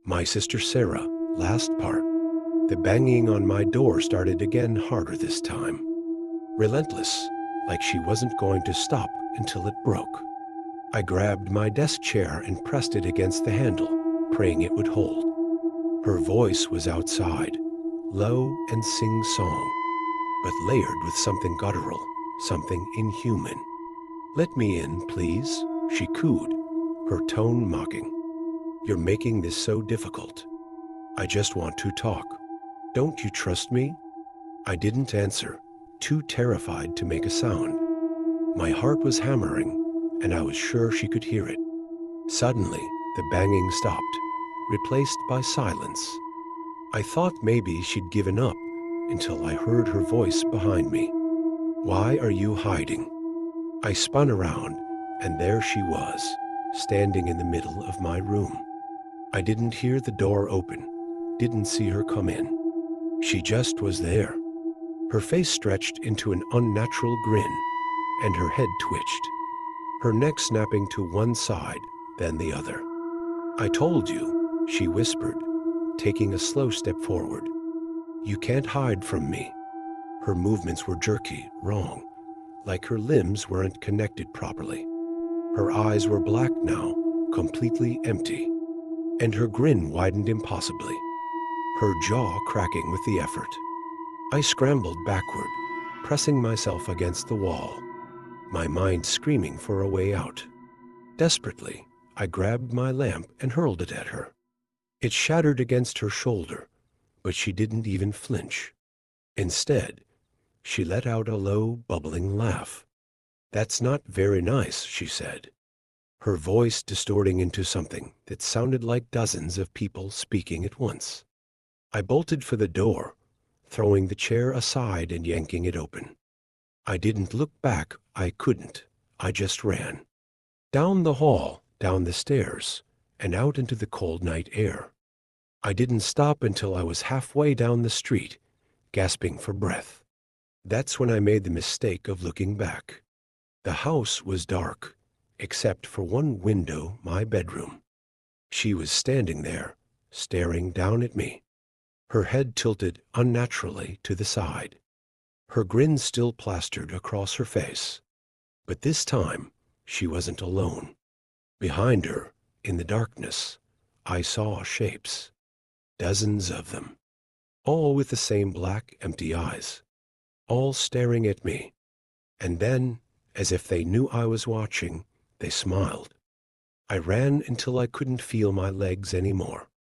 My sister Sarah, last part. The banging on my door started again, harder this time. Relentless, like she wasn't going to stop until it broke. I grabbed my desk chair and pressed it against the handle, praying it would hold. Her voice was outside, low and sing-song, but layered with something guttural, something inhuman. "Let me in, please," she cooed, her tone mocking. "You're making this so difficult. I just want to talk. Don't you trust me?" I didn't answer, too terrified to make a sound. My heart was hammering, and I was sure she could hear it. Suddenly, the banging stopped, replaced by silence. I thought maybe she'd given up until I heard her voice behind me. "Why are you hiding?" I spun around, and there she was, standing in the middle of my room. I didn't hear the door open, didn't see her come in. She just was there. Her face stretched into an unnatural grin, and her head twitched, her neck snapping to one side, then the other. "I told you," she whispered, taking a slow step forward. "You can't hide from me." Her movements were jerky, wrong, like her limbs weren't connected properly. Her eyes were black now, completely empty, and her grin widened impossibly, her jaw cracking with the effort. I scrambled backward, pressing myself against the wall, my mind screaming for a way out. Desperately, I grabbed my lamp and hurled it at her. It shattered against her shoulder, but she didn't even flinch. Instead, she let out a low, bubbling laugh. "That's not very nice," she said, her voice distorting into something that sounded like dozens of people speaking at once. I bolted for the door, throwing the chair aside and yanking it open. I didn't look back, I couldn't. I just ran. Down the hall, down the stairs, and out into the cold night air. I didn't stop until I was halfway down the street, gasping for breath. That's when I made the mistake of looking back. The house was dark, except for one window, my bedroom. She was standing there, staring down at me, her head tilted unnaturally to the side, her grin still plastered across her face. But this time, she wasn't alone. Behind her, in the darkness, I saw shapes. Dozens of them, all with the same black, empty eyes, all staring at me. And then, as if they knew I was watching, they smiled. I ran until I couldn't feel my legs anymore.